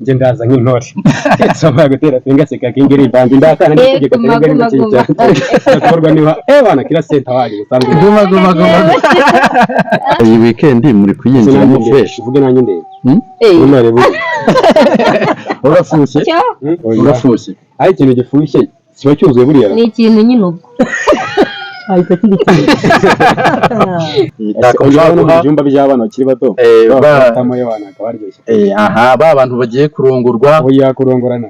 nje ndaza nk'intore soma gutera pinga seka kingiri bandi ndakana n'itegeko teganya n'icyo cyakorwa niba bana kira senta waje gusanzwe guma iyi weekend muri kuyinjira mu fresh uvuge nanjye ndebe unare bu urafushye ari ikintu gifushye siba cyuzuye buriya ni ikintu nyine ubwo ahita kigitira no mu byumba by'abana bakiri bato batamo y'abana akabaryoshye aha ba bantu bagiye kurongorwa oya kurongorana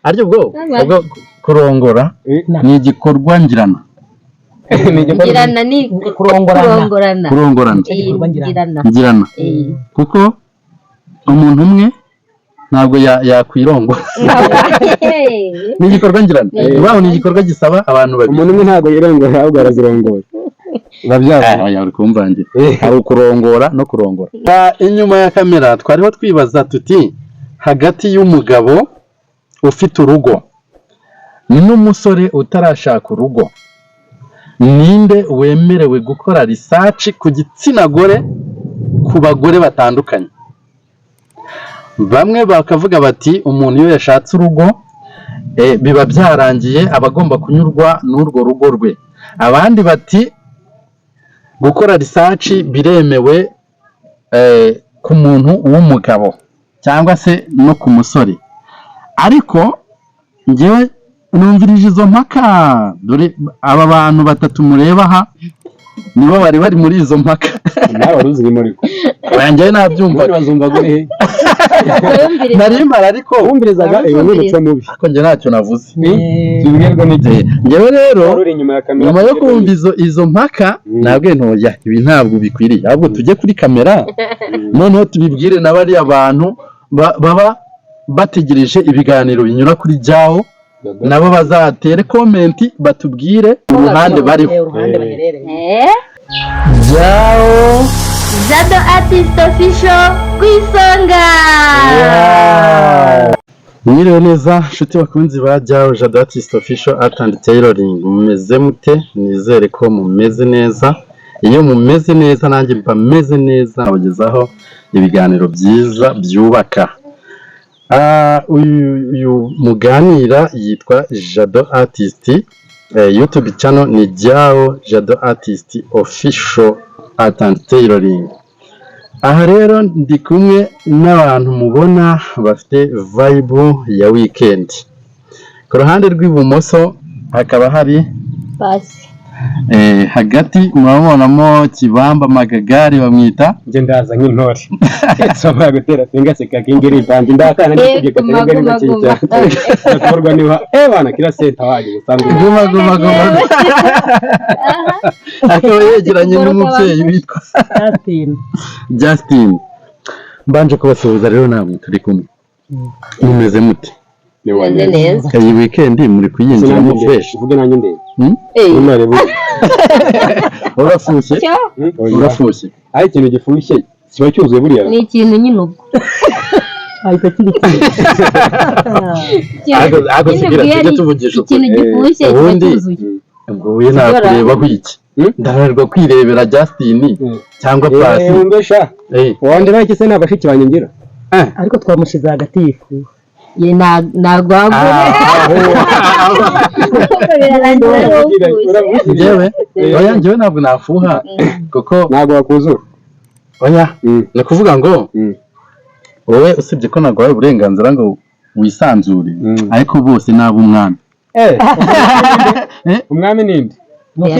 aryo bwo kurongora ni igikorwa ngirana ni kurongorana kuko umuntu umwe ntabwo yakwirongora ni igikorwa ngirana baho ni igikorwa gisaba abantu babiri umuntu umwe ntabwo yirongora ahubwo arazirongora uri kumvangira hari ukurongora no kurongora inyuma ya kamera twariho twibaza tuti hagati y'umugabo ufite urugo n'umusore utarashaka urugo ninde wemerewe gukora research ku gitsina gore ku bagore batandukanye bamwe bakavuga bati umuntu iyo yashatse urugo biba byarangiye abagomba kunyurwa n'urwo rugo rwe abandi bati gukora research biremewe ku muntu w'umugabo cyangwa se no ku musore ariko ngewe numvirije izo mpaka dore aba bantu batatu mureba aha nibo bari muri izo mpaka nawe waruzirimo ariko banjye nabyumva bazumva gore narimara ariko wumvirizaga ibintu mubi ariko nge ntacyo navuze kibwirwa n'igihe ngewe rero nyuma yo kumva izo mpaka nabwe ntoya ibi ntabwo bikwiriye ahubwo tujye kuri kamera noneho tubibwire n'abariya bantu baba bategereje ibiganiro binyura kuri Jao nabo bazatere komenti batubwire uruhande bariho Jao Jado Artist Official kwisonga mwiriwe neza nshuti bakunzi ba Jao Jado Artist Official Art and Tailoring mumeze mute nizere ko mumeze neza iyo mumeze neza nanjye mba meze neza abagezaho ibiganiro byiza byubaka uyu muganira yitwa Jado Artist YouTube channel ni Jao Jado Artist Official Art and Tailoring aha rero ndi kumwe n'abantu mubona bafite vibe ya weekend ku ruhande rw'ibumoso hakaba hari basi hagati murabonamo Kibamba Magagari bamwita nje ndaza nk'intore soma gutera pinga seka kingiri bandi ndakana n'itegeko teganya n'icyo cyakorwa niba bana kira senta waje gusanzwe guma akaba yegeranye n'umubyeyi witwa Justin mbanje kubasuhuza rero namwe turi kumwe mumeze mute neza iyi weekend muri kuyinjira mu fresh uvuge nanjye ndebe unare bu urafushye ari ikintu gifushye siba cyuzuye buriya ni ikintu nyine ubwo ahita kigitira ako sigira tujye tuvugisha ikintu gifushye cyuzuye ubwo we nakureba iki ndananirwa kwirebera Justin cyangwa Pasi mbesha wandera iki se nabashiki banyengira ariko twamushize hagati yifu ye nagwagure njyewe ntabwo nafuha kuko ntabwo wakuzura oya ni kuvuga ngo wowe usibye ko nagwaye uburenganzira ngo wisanzure ariko bose nabo umwami umwami ninde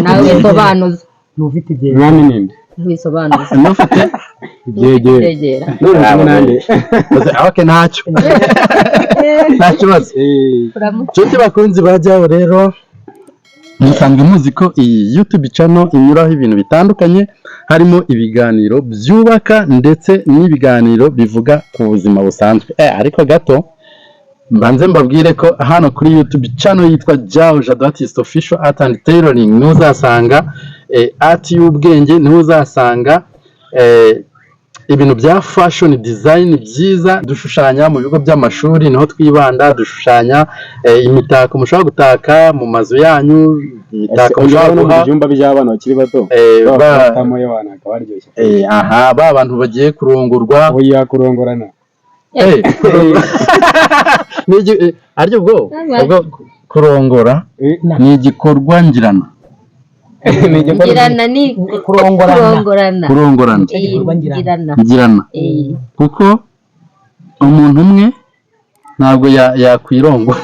nawe sobanuza ntufite igihe umwami ninde wisobanuza nufite byegera none nande okay ntacyo nta kibazo nshuti bakunzi ba Jao rero musanzwe muzi ko iyi YouTube channel inyuraho ibintu bitandukanye harimo ibiganiro byubaka ndetse n'ibiganiro bivuga ku buzima busanzwe ariko gato mbanze mbabwire ko hano kuri YouTube channel yitwa Jao Jado Artist Official Art and Tailoring ntuzasanga art y'ubwenge ntuzasanga ibintu bya fashion design byiza, dushushanya mu bigo by'amashuri niho twibanda, dushushanya imitako mushobora gutaka mu mazu yanyu, imitako mushobora guha ibyumba by'abana bakiri bato batamo y'abana akaba aryoshye. aha ba bantu bagiye kurongorwa oya kurongorana aryo bwo kurongora ni igikorwa ngirana ngirana ni kurongorana ngirana kuko umuntu umwe ntabwo yakwirongora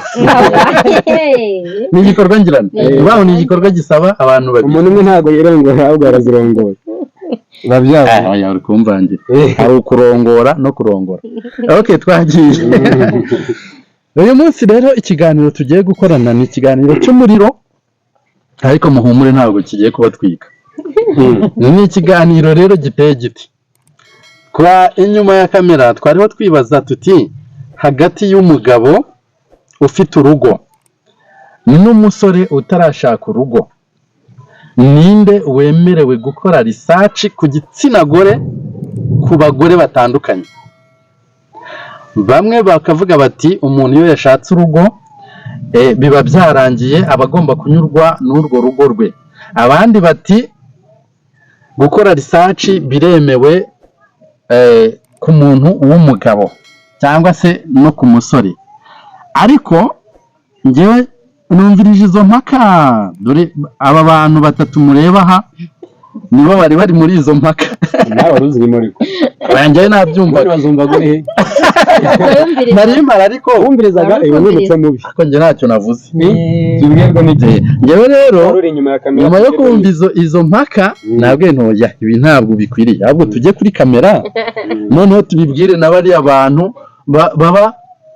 ni igikorwa ngirana baho ni igikorwa gisaba abantu babiri. Umuntu umwe ntabwo yirongora ahubwo arazirongora babyara uri kumvangira hari ukurongora no kurongora. Okay, twagiye. Uyu munsi rero ikiganiro tugiye gukorana ni ikiganiro cy'umuriro, ariko muhumure ntabwo kigiye kubatwika. Ni ikiganiro rero giteye giti. Kwa inyuma ya kamera twariho twibaza tuti hagati y'umugabo ufite urugo n'umusore utarashaka urugo, ninde wemerewe gukora research ku gitsina gore ku bagore batandukanye? Bamwe bakavuga bati umuntu iyo yashatse urugo biba byarangiye aba agomba kunyurwa n'urwo rugo rwe. Abandi bati gukora research biremewe ku muntu w'umugabo cyangwa se no ku musore. Ariko ngewe numvirije izo mpaka, dore aba bantu batatu mureba aha nibo bari bari muri izo mpaka. nawe waruzirimo ariko banjye nabyumva bazumva gure narimara ariko wumvirizaga ibintu mubi ko nge ntacyo navuze zibwirwa n'igihe. ngewe rero uri inyuma ya kamera nyuma yo kumva izo mpaka nabwe ntoya ibi ntabwo bikwiriye, ahubwo tujye kuri kamera noneho tubibwire na bariya bantu baba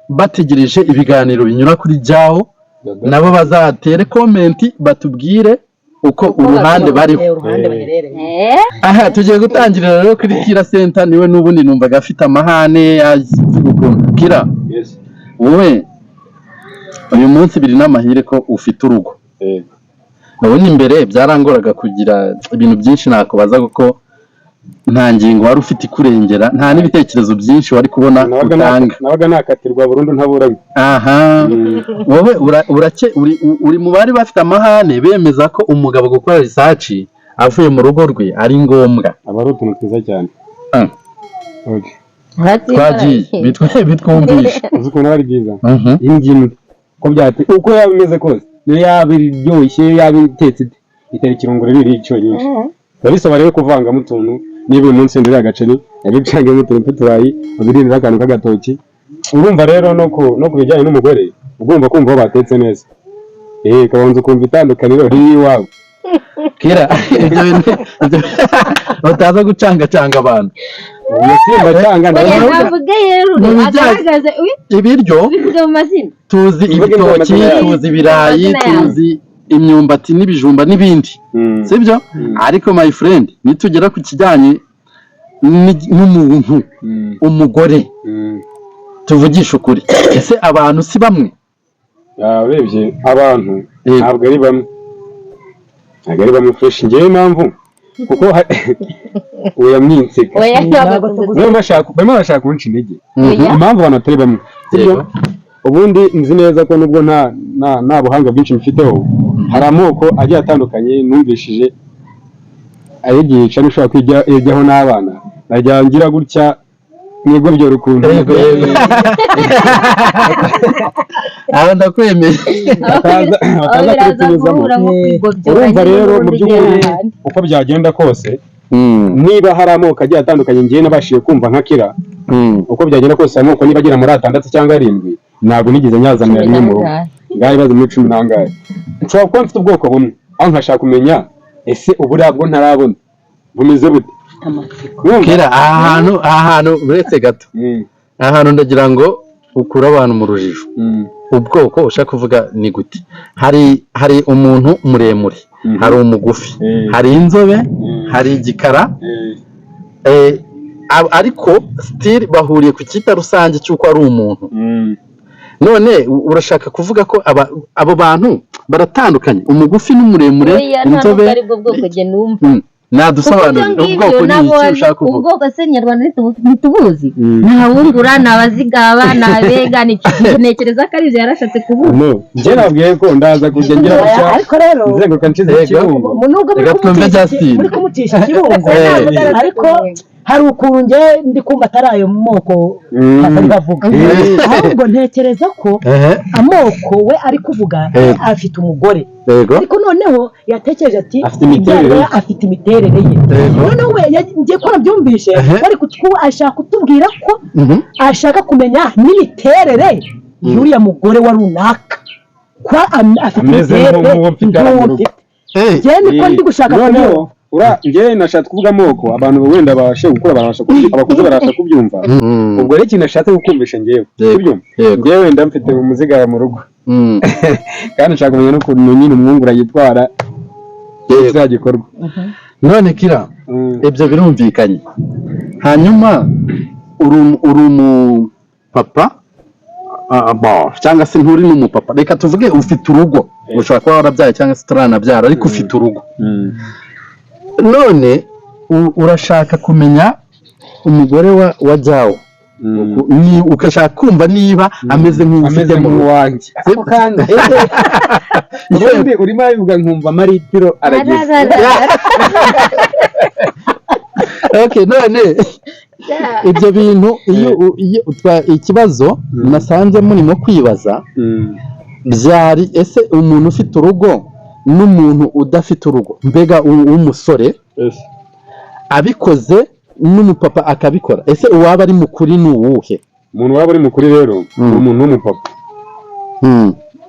bategereje ibiganiro binyura kuri Jyaho, nabo bazatere komenti batubwire uko uruhande bariho. Aha tugiye gutangirira rero kuri Kira Center, niwe n'ubundi numvaga afite amahane ukuntu. Kira, wowe uyu munsi biri n'amahire ko ufite urugo. Nabona imbere byarangoraga kugira ibintu byinshi nakubaza kuko nta ngingo wari ufite ikurengera, nta n'ibitekerezo byinshi wari kubona utanga. Nabaga nakatirwa burundu ntaburanye. Aha, wowe uri mu bari bafite amahane bemeza ko umugabo gukora research avuye mu rugo rwe ari ngombwa. Aba ari utuntu twiza cyane. Twagiye bitwumvisha uzi ukuntu ari byiza. Ingimbi ko byate uko yaba imeze kose niyo yaba iryoshye yaba itetse itera ikirunguro riri cyonyine. Babisaba rero kuvangamo utuntu, niba uyu munsi ndiri agaceri yabicangemo utuntu tw'uturayi ubirindira akantu k'agatoki. Urumva rero no ku bijyanye n'umugore ugomba kumva aho batetse neza. Kabanza ukumva itandukaniro riri iwawe. Kira ibyo bintu utaza gucangacanga abantu. Simba cyanga navuga rero agaragaze ibiryo mu mazina tuzi ibitoki, tuzi ibirayi, tuzi imyumbati n'ibijumba n'ibindi, sibyo? Ariko my friend, nitugera ku kijyanye n'umuntu umugore tuvugisha ukuri, ese abantu si bamwe? Urebye abantu ntabwo ari bamwe, ntabwo ari bamwe fresh. Ngewe impamvu kuko uyamwinseka barimo bashaka kunca intege. Impamvu abantu atari bamwe, ubundi nzi neza ko nubwo nta buhanga bwinshi mfiteho, hari amoko agiye atandukanye numvishije ayigisha n'ushobora kwijyaho n'abana najya ngira gutya mwebwe byo rukundo. Aho ndakwemeye. bakaza kurizamo. Urumva rero mu by'ukuri uko byagenda kose, niba hari amoko agiye atandukanye ngiye nabashije kumva nka Kira, uko byagenda kose amoko niba agera muri 6 cyangwa 7 ntabwo nigeze nyazanira rimwe mu rugo. Ngaho ibaze muri 10 nangahe nshobora kuba mfite ubwoko bumwe, aho nkashaka kumenya ese uburiya bwo ntarabona bumeze bute. Kira ahantu uretse gato, ahantu ndagira ngo ukura abantu mu rujijo. Ubwoko ushaka kuvuga ni gute? Hari umuntu muremure, hari umugufi, hari inzobe, hari igikara, ariko still bahuriye ku cyita rusange cy'uko ari umuntu. None urashaka kuvuga ko abo bantu baratandukanye, umugufi n'umuremure, inzobe? nadusobanurira ubwoko ni iki ushaka kuvuga. Ubwoko se nyarwanda ntitubuzi, ntabungura, nabazigaba, nabega, ntekereza ko ari byo yarashatse kuvuga. Njye nabwiye ko ndaza kujya ngira gushya, ariko rero nzenguruka nshize ikirungo, muri kumucisha ikirungo, ariko hari ukuntu njye ndi kumva atari ayo moko atari bavuga, ahubwo ntekereza ko amoko we ari kuvuga afite umugore, ariko noneho yatekereje ati afite imiterere ye, noneho we ngiye ko nabyumvishe bari ashaka kutubwira ko ashaka kumenya n'imiterere y'uriya mugore wa runaka, ko afite imiterere nk'uwo mfite. Njye niko ndi gushaka kumenya. Njye nashatse kuvuga amoko abantu wenda babashe gukora, abakuze barasha kubyumva. Ubwo rero ikintu nashatse kukumvisha njyewe kubyumva, njyewe wenda mfite umuziga mu rugo kandi nshaka kumenya n'ukuntu nyine umwungura yitwara izagikorwa. None Kira, ibyo birumvikanye. Hanyuma uri umupapa cyangwa se nturi n'umupapa, reka tuvuge ufite urugo, ushobora kuba warabyaye cyangwa se utaranabyara ariko ufite urugo. None urashaka kumenya umugore wa Jao, ukashaka kumva niba ameze nk'ufite mu wanjye, kandi ubundi urimo abivuga nkumva amaritiro arageze. Okay, none ibyo bintu iyo ikibazo nasanze murimo kwibaza byari ese umuntu ufite urugo n'umuntu udafite urugo, mbega umusore abikoze n'umupapa akabikora, ese uwaba ari mukuri ni uwuhe? Umuntu waba ari mukuri rero umuntu w'umupapa,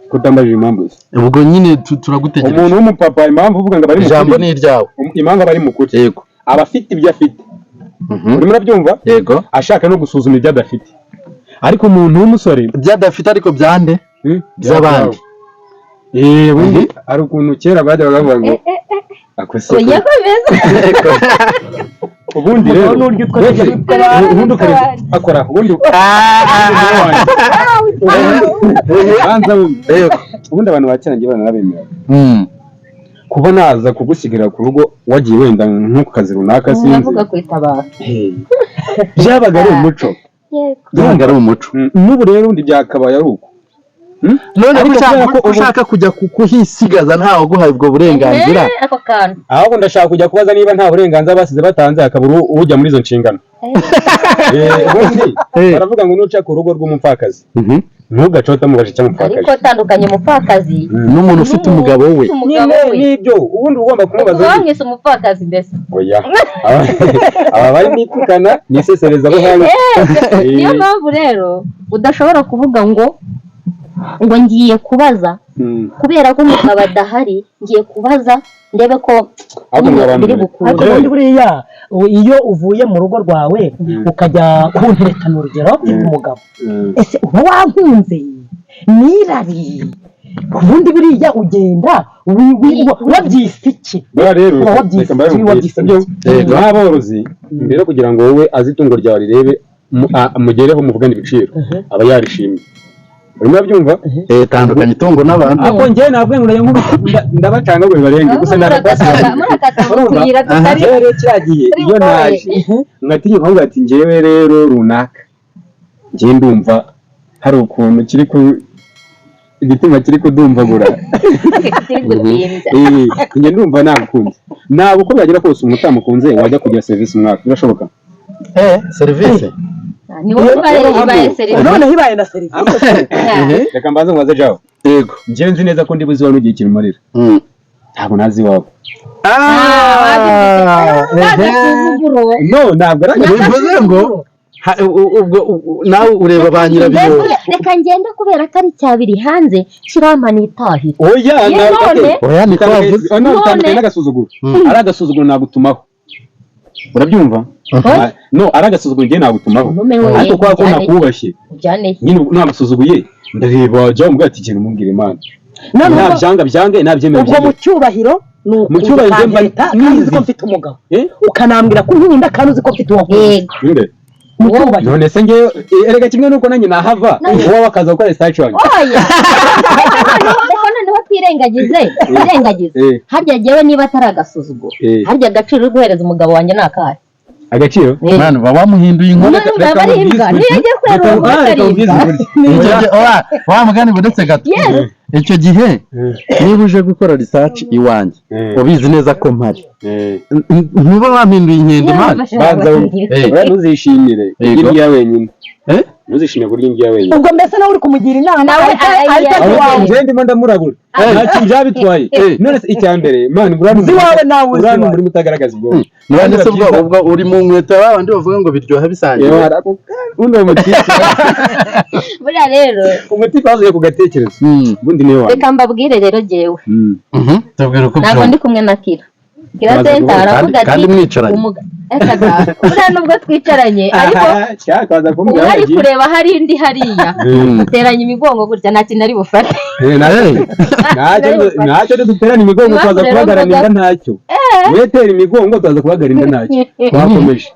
kutambaje impamvu. Ubwo nyine turagutegereje. Umuntu w'umupapa impamvu uvuga ngo bari mukuri, ijambo ni iryawe. Impamvu bari mukuri, yego, aba afite ibyo afite, urimo urabyumva, yego, ashaka no gusuzuma ibyo adafite. Ariko umuntu w'umusore ibyo adafite ariko byande by'abandi. Ubundi ari ukuntu kera bajyaga bavuga ngo akose ubundi rero ubundi akora ubundi ubundi abantu bakirangiye baranabemera kuba naza kugusigira ku rugo wagiye wenda nko ku kazi runaka, sinzi ndavuga kwitabara byabaga ari umuco, byabaga ari umuco. n'ubu rero undi byakabaye ari uko. None ushaka kujya kuhisigaza ntawe uguhaye ubwo burenganzira, ahubwo ndashaka kujya kubaza niba nta burenganzira basize batanze hakabura ujya muri izo nshingano. Ubundi baravuga ngo nuca ku rugo rw'umupfakazi ntugacota mu gace cy'umupfakazi, ariko tandukanye umupfakazi n'umuntu ufite umugabo we. Nibyo ubundi ugomba kumubaza wamwise umupfakazi mbese. Oya, aba bari nitukana nisesereza buhanga. Niyo mpamvu rero udashobora kuvuga ngo ngiye kubaza kubera ko umugabo adahari, ngiye kubaza ndebe ko biri bukuru. Ariko buriya iyo uvuye mu rugo rwawe ukajya kunterekana urugero umugabo, ese uba wankunze nirari, ubundi buriya ugenda wabyise iki? Rero reka mbaye nk'aborozi rero kugira ngo wowe azi itungo ryawe rirebe mugereho muvugane ibiciro aba yarishimye. Urimo urabyumva? Tandukanye itungo n'abantu. Ako njye navuye ngo ndabacanga ngo barenge gusa narabasanga. Rero cyagiye iyo naje ngatinya kuvuga ati njyewe rero runaka njye ndumva hari ukuntu kiri ku igitima kiri kudumbagura. Njye ndumva nagukunze. Nabo uko byagira kose umutamukunze wajya kugira service umwaka birashoboka. Service ni wowe ibaye serivisi, none hibaye na serivisi. Reka mbanze ngwaze Jao. Yego, njye nzi neza ko ndibuzi wa nugiye kirumarira. Ntabwo nazi wawe. No, ntabwo bivuze ngo nawe ureba ba nyirabiyo. Reka ngende kubera ko ari cyabiri hanze kirama nitahira. Oya ni twavuze. None n'agasuzuguro. Ari agasuzuguro nagutumaho. Urabyumva? No, aragasuzuguro ngiye nagutumaho. Ariko kwa ko nakubashye. Nyine namusuzuguye ndareba Jao mbwa ati kintu mumbwire Imana. Nta byanga byange nabyemeye. Ubwo mu cyubahiro mu cyubahiro nizi ko mfite umugabo. Ukanambwira ko nkunda kandi uzi ko mfite uwo. Inde. None se ngewe erega kimwe nuko nanjye nahava wowe wakaza gukora research wanjye. Oya. wirengagize harya jyewe niba atari agasuzuguro harya agaciro uri guhereza umugabo wanjye ni akahe agaciro mwana baba bamuhinduye inkuru wa mugani budetse gato icyo gihe niba uje gukora research iwanjye ubizi neza ko mpari niba bampinduye inkende mwana banza ntuzishimire irya wenyine ntuzishimire kurya indya wenyine ubwo mbese nawe uri kumugira inama ariko ndimo ndamurabura nta kintu byabitwaye none icya mbere mwana urano muri mutagaragaza ubwo none se ubwo uri mu nkweto babandi bavuga ngo biryoha bisangiye uno mutipe buriya rero umutipe wazuye ku gatekerezo ubundi niwe wawe reka mbabwire rero jyewe tubwire uko ntabwo ndi kumwe na Kira Center aravuga ati kandi mwicaranye buriya nubwo twicaranye ariko ari kureba hari indi hariya duteranye imigongo gutya nta kintu ari bufate ntacyo duteranye imigongo twaza kubagaranira ntacyo wetera imigongo twaza kubagaranira ntacyo twakomeje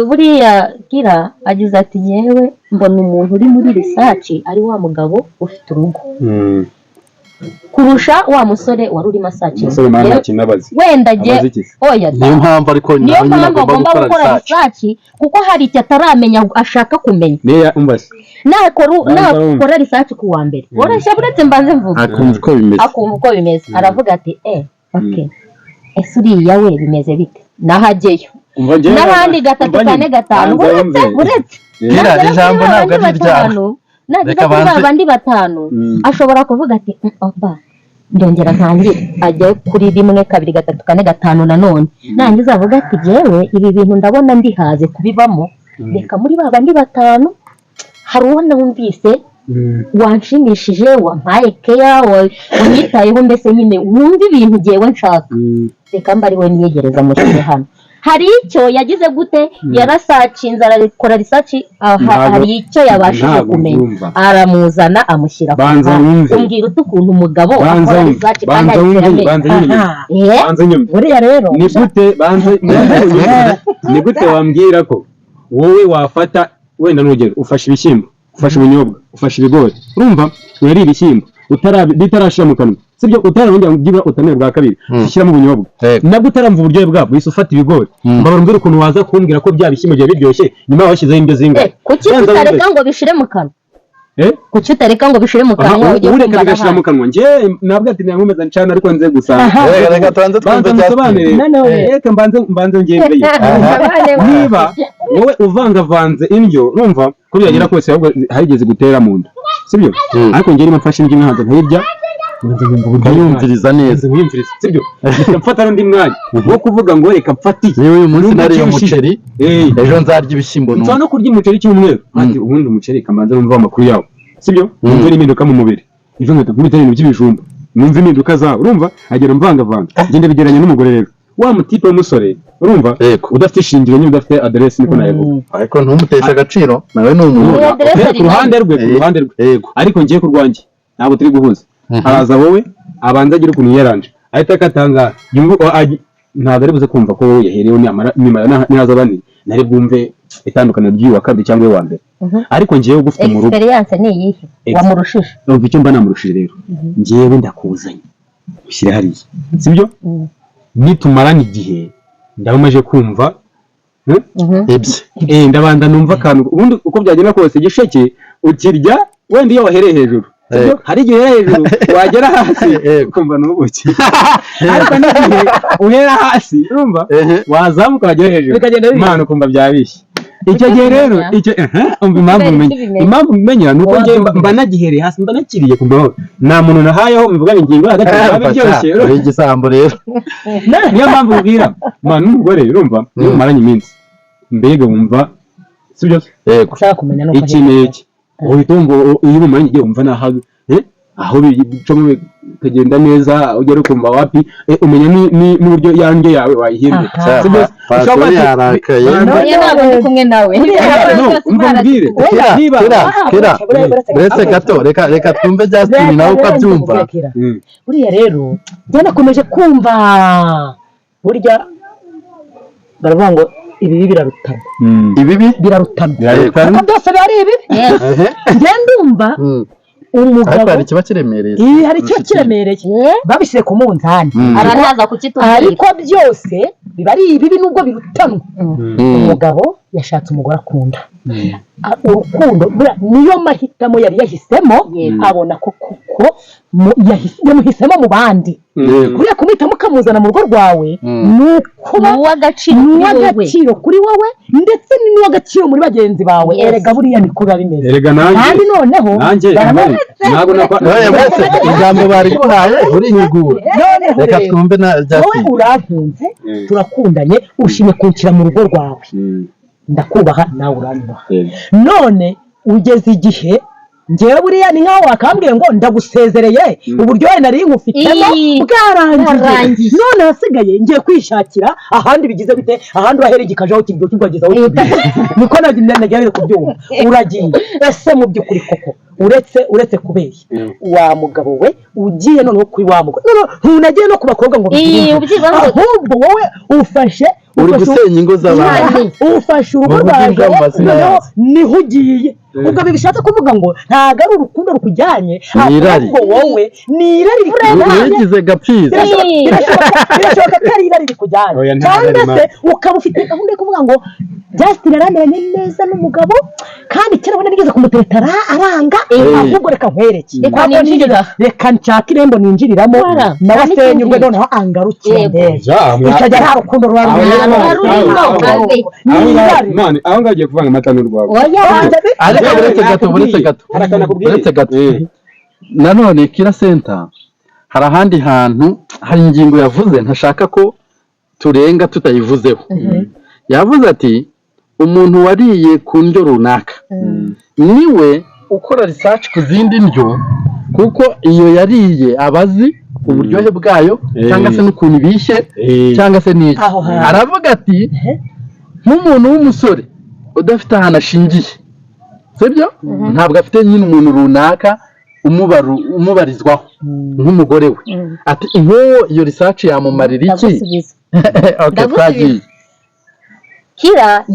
buriya Kira agize ati yewe mbona umuntu uri muri research ari wa mugabo ufite urugo kurusha wa musore wari urimo asakira wenda jye oya niyo mpamvu ariko niyo mpamvu agomba gukora research kuko hari icyo ataramenya ashaka kumenya nakora research ku wa mbere urashya buretse mbanze mvuga akumva uko bimeze aravuga ati okay ese uriya we bimeze bite nahajyeyo n'abandi 3 4 5 uretse ijambo ntabwo ari iryawe nagize kuri babandi 5 ashobora kuvuga ati oba ndongera ntangire ajya kuri 1 2 3 4 5 nanone nangize avuga ati jewe ibi bintu ndabona ndihaze kubibamo reka muri babandi 5 hari uwo numvise wanshimishije wampaye keya wanyitayeho mbese nyine wumva ibintu jewe nshaka reka mbari we niyegereza mu kire hano hari icyo yagize gute yarasacinze arakora research hari icyo yabashije kumenya aramuzana amushyira kumbwira ukuntu umugabo akora research buriya rero ni gute wambwira ko wowe wafata wenda n'urugero ufashe ibishyimbo ufashe ubunyobwa ufashe ibigori urumva urari ibishyimbo bitarashira mu kanwa sibyo utarabongera ugira utamere bwa kabiri ushyiramo ubunyobwa nabwo utaramva uburyohe bwabwo wise ufata ibigori mbabara ukuntu waza kumbwira ko bya bishyimbo byawe biryoshye nyuma washyizeho indyo zingahe kuki utareka ngo bishire mu kanwa kuki utareka ngo bishire mu kanwa ureka bigashira mu kanwa nje nabwo ati nkomeza ncana ariko nze gusanga reka tubanze twumve cyane reka mbanze ngende niba wowe uvangavanze indyo urumva ko byagera kose ahubwo harigeze gutera mu nda sibyo ariko ngeri mfashe indyo nkaza nkirya ndayumviriza neza sibyo mfata n'undi mwanya wo kuvuga ngo reka mfatiye uyu munsi nariye umuceri ejo nzarya ibishyimbo n'umwe no kurya umuceri cy'umweru ati ubundi umuceri kamanza numva amakuru yawo sibyo numva impinduka mu mubiri ivyo ngata nkubita ibintu by'ibijumba numva impinduka zawe urumva agera mvangavanga ngende bigeranye n'umugore rero wa mutipe w'umusore urumva udafite ishingiro nyine udafite adresse niko nayo ariko ntumutesha agaciro nawe ni umuntu ku ruhande rwe ariko ngiye kurwanjye ntabwo turi guhuza araza wowe abanza agira ukuntu yaranje ahita akatanga ntabwo ari buze kumva ko yaherewe nyuma nihaza bane nari bwumve itandukana ry'uwa kabiri cyangwa uwa mbere ariko ngiyewe gufite mu rugo experience ni iyihe wamurushije umva icyo mba namurushije rero ngiyewe ndakuzanye ushyire hariya sibyo nitumarana igihe ndabamaje kumva ibye ndabanda numva akantu ubundi uko byagenda kose igisheke ukirya wenda iyo wahereye hejuru hari igihe uhera hejuru wagera hasi ukumva n'ubuki ariko n'igihe uhera hasi urumva wazamuka wagera hejuru imana ukumva byabishye icyo gihe rero impamvu mumenya ni uko mba nagihereye hasi mba nakiriye kumbaho nta muntu nahayeho mvuga ingingo hagati biba biryoshye uri igisambo rero niyo mpamvu ubwira mwana n'umugore urumva iyo mumaranye iminsi mbega wumva sibyo ushaka kumenya nuko iki n'iki uhita wumva iyo umumaranye igihe wumva nahawe aho bicamo bikagenda neza ugera ukumva wapi umenya n'uburyo yanjye yawe wayihinduye pastor yarakaye ntabwo ndi kumwe nawe kira uretse gato reka twumve Justin nawe uko abyumva buriya rero njye nakomeje kumva burya baravuga ngo ibibi birarutana ibibi birarutana kuko byose biba ari ibibi njye ndumva ariko hari ikiba kiremereye hari ikiba kiremereye babishyire ku munzani aranaza kukitubwira ariko byose biba ari ibibi nubwo birutanwa umugabo yashatse umugore akunda urukundo niyo mahitamo yari yahisemo abona ko kuko yamuhisemo mu bandi kuriya kumwitamo ukamuzana mu rugo rwawe ni uw'agaciro kuri wowe ndetse ni n'uw'agaciro muri bagenzi bawe erega buriya niko biba bimeze kandi noneho ijambo bari guhaye urinyigura reka twumve wowe urankunze turakundanye ushimye kunshyira mu rugo rwawe ndakubaha nawe uranyubaha none ugeze igihe ngewe buriya ni nkaho wakambwiye ngo ndagusezereye uburyohe nari nkufitemo bwarangiye none hasigaye ngiye kwishakira ahandi bigize bite ahandi urahereye igikajaho kibyo kibwagezaho niko nagiye kubyumva uragiye ese mu by'ukuri koko uretse kubeshya wa mugabo we ugiye noneho kuri wa mugabo ntunagiye no ku bakobwa ngo ahubwo wowe ufashe uri gusenya ingo z'abantu ufashe urugo rwawe niho ugiye ubwo bishatse kuvuga ngo ntabwo ari urukundo rukujyanye ahubwo wowe ni irari wigize gapfizi birashoboka ko ari irari rikujyanye cyangwa se ukaba ufite gahunda yo kuvuga ngo Justin aramenye neza n'umugabo kandi kera ubona nigeze kumutetara aranga ahubwo reka nkwereke reka nshaka irembo ninjiriramo nawe asenyurwe noneho angarukire neza ikajya nta rukundo ruba aho ngagiye kuvanga amata n'urwabo uretse gato nanone Kira Center hari ahandi hantu hari ingingo yavuze ntashaka ko turenga tutayivuzeho yavuze ati umuntu wariye ku ndyo runaka niwe ukora research ku zindi ndyo kuko iyo yariye abazi uburyohe bwayo cyangwa se n'ukuntu ibishye cyangwa se n'iki aravuga ati nk'umuntu w'umusore udafite ahantu ashingiye sibyo ntabwo afite nyine umuntu runaka umubarizwaho nk'umugore we ati nk'uwo iyo research yamumarira iki twagiye Kira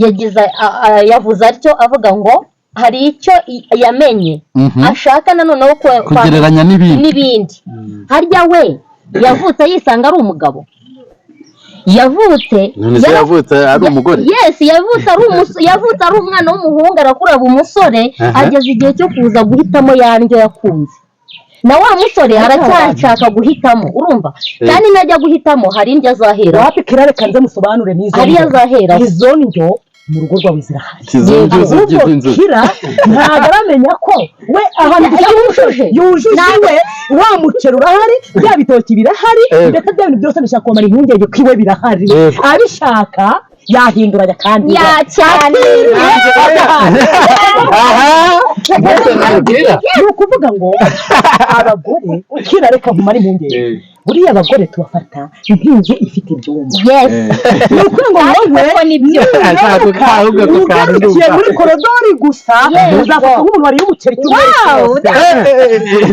yavuze atyo avuga ngo hari icyo yamenye ashaka nanoneho kugereranya n'ibindi harya we yavutse yisanga ari umugabo yavutse ari umugore yavutse ari umwana w'umuhungu arakuraba umusore ageze igihe cyo kuza guhitamo ya ndyo yakunze na wa musore aracyashaka guhitamo urumva kandi najya guhitamo hari indyo azahera wapi Kira reka nze musobanure n'izo hari azahera izo ndyo mu rugo rwawe zirahari ahubwo Kira ntabwo aramenya ko we ahantu yujuje we wa muceri urahari bya bitoki birahari ndetse bya bintu byose bishaka kumara impungenge ko iwe birahari abishaka yahinduranya kandi cyane ni ukuvuga ngo abagore Kira reka nkumare impungenge buriya abagore tubafata nk'inzu ifite ibyumba ni ukuvuga ngo wowe nibyo ugarukiye muri korodori gusa uzafata nk'umuntu wariye umuceri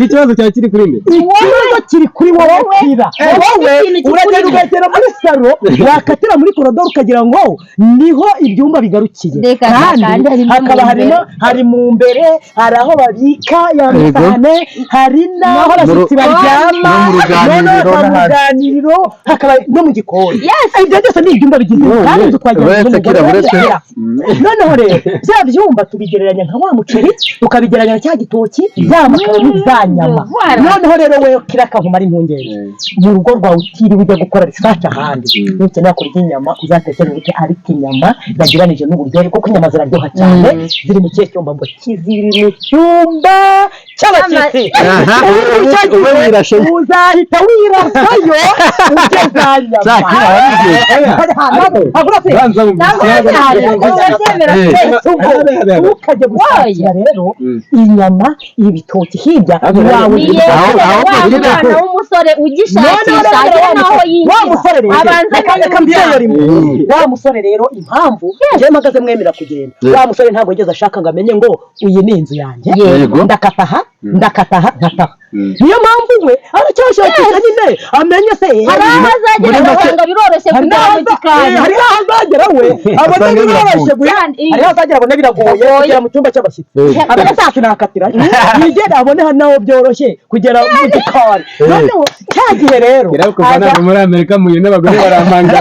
ikibazo cyawe kiri kuri nde ikibazo kiri kuri wowe Kira wowe uragera muri salo wakatira muri korodori ukagira ngo niho ibyumba bigarukiye kandi hakaba hari mu mbere hari aho babika yamisane hari n'aho abashyitsi baryama muganiriro hakaba no mu gikoni ibyo byose ni ibyumba bigize kandi twagira noneho rero bya byumba tubigereranya nka wa muceri tukabigereranya cya gitoki bya makaro n'iza nyama noneho rero we Kira kahumara impungenge mu rugo rwawe utiriwe ujya gukora research ahandi nukenera kurya inyama uzatekereza uti ariko inyama yagiranije n'uburyohe kuko inyama ziraryoha cyane ziri mu kihe cyumba ngo kiziri mu cyumba cy'abakisi uzahita wirasayo ukajya gushakira rero inyama ibitoki hirya wawe umwana w'umusore ugishakisha naho wa musore rero impamvu njye mpagaze mwemera kugenda wa musore ntabwo yigeze ashaka ngo amenye ngo iyi ni inzu yanjye ndakata aha ndakata nkataha niyo mpamvu we aracyashakisha nyine amenye se hari aho azagera abaganga biroroshye kugera mu gikari hari aho azagera we abona biroroshye hari aho azagera abona biragoye kugera mu cyumba cy'abashyitsi abona atatu nakatira yigera abone hano byoroshye kugera mu gikari noneho cya gihe rero ntabwo muri Amerika muye n'abagore baramanga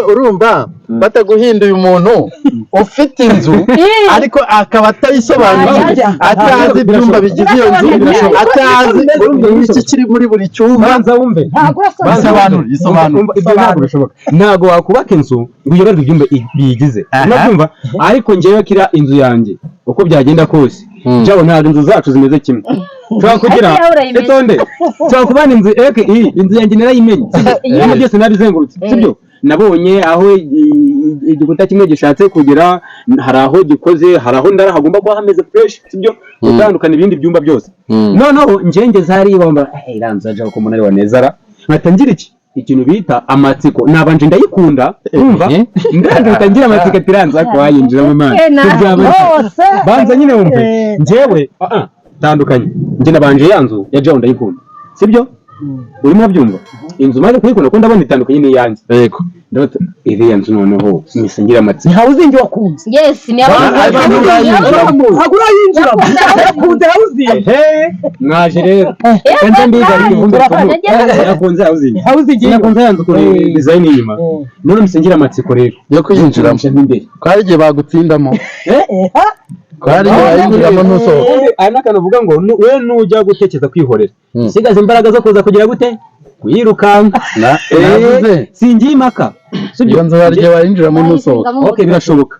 urumva bataguhinduye umuntu ufite inzu ariko akaba atayisobanuye atazi ibyumba bigize iyo nzu atazi iki kiri muri buri cyumba banza wumve ntabwo wakubaka inzu ngo uyoberwe ibyumba biyigize urabyumva ariko njyewe kira inzu yanjye uko byagenda kose jabo ntabwo inzu zacu zimeze kimwe ushobora kugira etonde ushobora kubana inzu inzu yanjye narayimenye ibintu byose nabizengurutse sibyo nabonye aho igikuta kimwe gishatse kugera hari aho gikoze hari aho ndara hagomba kuba hameze fresh sibyo gutandukana ibindi byumba byose noneho ngeze hariya bamba iranze aje ko umuntu ari wanezara nkatangira ikintu bita amatsiko nabanje ndayikunda umva ndangira amatsiko atiranze ako wayinjira mu mana banza nyine wumve njyewe tandukanye njye nabanje yanzu ya John ndayikunda sibyo urimo byumva inzu maze kuyikunda ko ndabona itandukanye n'iyanjye yego ndabata iriya nzu noneho misingira amatsiko ntawe uzingi wakunze yes ni agura yinjira akunze hawuzingi mwaje rero kandi mbiga ari kumva yakunze hawuzingi nakunze yanzu kuri design inyuma none misingira amatsiko rero yo kuyinjiramo kwari igihe bagutsindamo kwari bayinjiramo nusohoka ari nakano uvuga ngo we nujya gutekereza kwihorera sigaze imbaraga zo kuza kugira gute kuyirukanka singiye impaka iyo nzu hari igihe bayinjiramo nusohoka okay birashoboka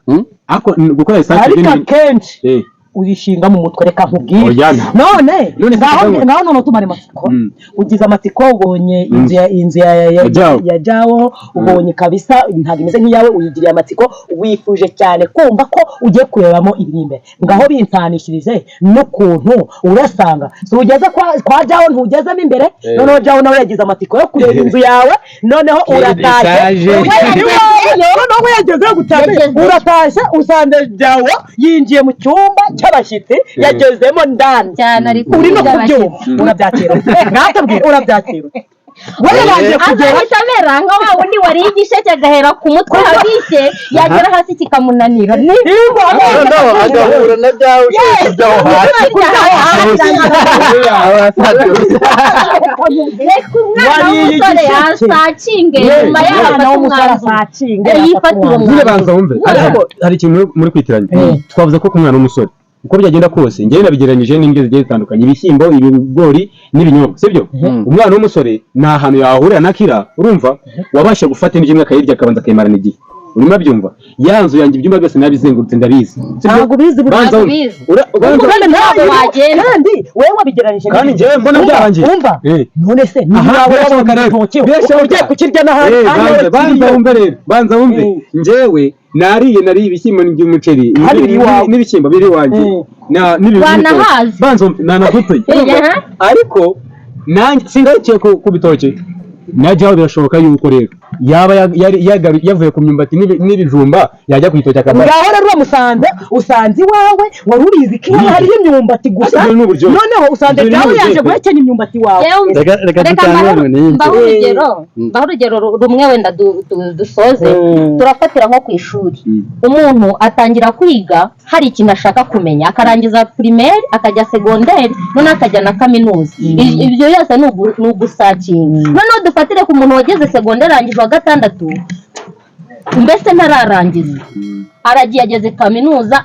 ako gukora research ariko akenshi urishinga mu mutwe reka nkubwire none ngaho tumare amatsiko ugize amatsiko ubonye inzu ya Jawo ubonye kabisa ntabwo imeze nk'iyawe uyigiriye amatsiko wifuje cyane kumva ko ugiye kurebamo ibiri imbere ngaho binsanishirije n'ukuntu urasanga so ugeze kwa Jawo ntugezemo imbere noneho Jawo nawe yagize amatsiko yo kureba inzu yawe noneho uratashye noneho yageze gutaha uratashye usanze Jawo yinjiye mu cyumba cy'abashyitsi yagezemo ndani cyane ariko uri no kubyumva urabyakira natubwira urabyakira wewe baje kugera itamera nka wa wundi wari igisheke gahera ku mutwe habishye yagera hasi kikamunanira ni agahura na byawe wari yasacinge nyuma y'aho umusore asacinge yifatira umwana banza wumve hari ikintu muri kwitiranya twavuze ko ku mwana w'umusore uko byagenda kose njyewe nabigereranyije n'indyo zigiye zitandukanye ibishyimbo ibigori n'ibinyobwa sibyo umwana w'umusore ni ahantu yahurira na kira urumva wabasha gufata indyo imwe akayirya akabanza akayimarana igihe urimo byumva yanzu yanjye ibyumba byose nabizengurutse ndabizi ntabwo bizi banza ntabwo wagenda kandi wewe wabigereranyije kandi njyewe mbona byarangiye umva none se ugiye kukirya n'ahandi banza wumve njyewe nariye ibishyimbo n'umuceri n'ibishyimbo biri iwanjye banza nanagutuye ariko nanjye singarukiye ku bitoki najyaho birashoboka yuko rero yaba yavuye ku myumbati n'ibijumba yajya ku gitoki akaba ngaho rero usanze iwawe wari ubizi ko iwawe hariho imyumbati gusa noneho usanze byawe yaje guhekenya imyumbati wawe reka dutangire mbaho urugero rumwe wenda dusoze turafatira nko ku ishuri umuntu atangira kwiga hari ikintu ashaka kumenya akarangiza primaire akajya secondaire none akajya na kaminuza ibyo yose ni ugusacinga noneho dufatire ku muntu wageze secondaire arangije wa gatandatu mbese ntararangiza aragiye ageze kaminuza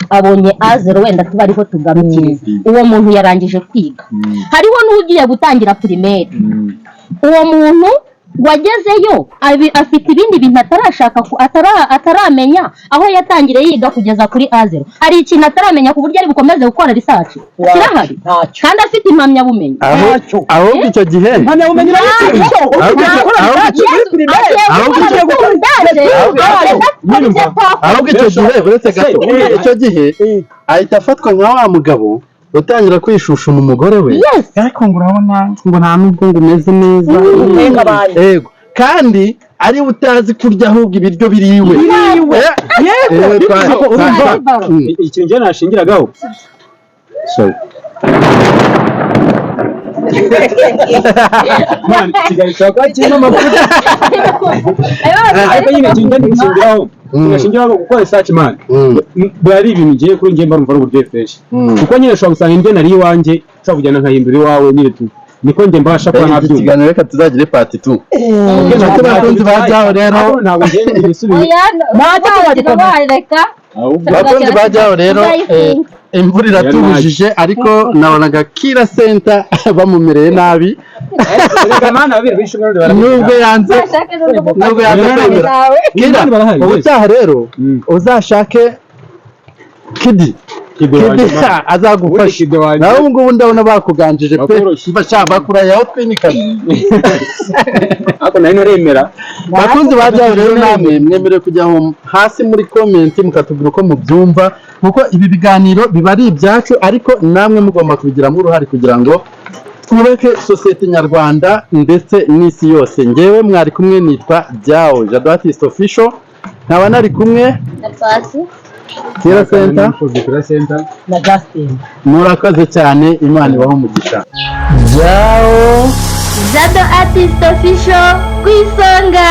abonye A0 wenda tuba ariho tugamukire uwo muntu yarangije kwiga hariho n'ugiye gutangira primaire uwo muntu wagezeyo afite ibindi bintu atarashaka ataramenya aho yatangiriye yiga kugeza kuri A0 hari ikintu ataramenya ku buryo ari bukomeze gukora research kirahari kandi afite impamyabumenyi ahubwo icyo gihe icyo gihe ahita afatwa nka wa mugabo utangira kwishushuna umugore we ariko ngo urabona ngo nta nubwo ngo umeze neza yego kandi ari utazi kurya ahubwo ibiryo biriwe ikintu njye nashingiragaho kigali cyakora kirimo amavuta ariko nyine ikintu njye nshingiraho ngashingiraho gukora research man bari ibintu ngiye kuri njye mbarumva ari uburyo fresh kuko nyine ushobora gusanga indyo nari iwanjye ushobora kugenda nkahindura iwawe nyine tu niko njye mbasha kuba nabyumva ikiganiro reka tuzagire part 2 abakunzi bajyaho rero ntabwo ngiye ibisubizo abakunzi bajyaho rero imvura iratubujije ariko nabonaga Kira Center bamumereye nabi nubwo yanze kwemera ubutaha rero uzashake Kidi azagufasha nawe ubu ngubu ndabona bakuganjije pe bakurayaho twinikana ariko nayo naremera bakunzi bajyaho rero namwe mwemerewe kujya hasi muri comment mukatubwira uko mubyumva kuko ibi biganiro biba ari ibyacu ariko namwe mugomba kubigiramo uruhare kugira ngo twubake sosiyete nyarwanda ndetse n'isi yose. Ngewe mwari kumwe nitwa Jao Jado Artist Official, nkaba nari kumwe na Pasi Kira Center na Justin. Murakoze cyane, Imana ibahe umugisha. Jao Jado Artist Official ku isonga.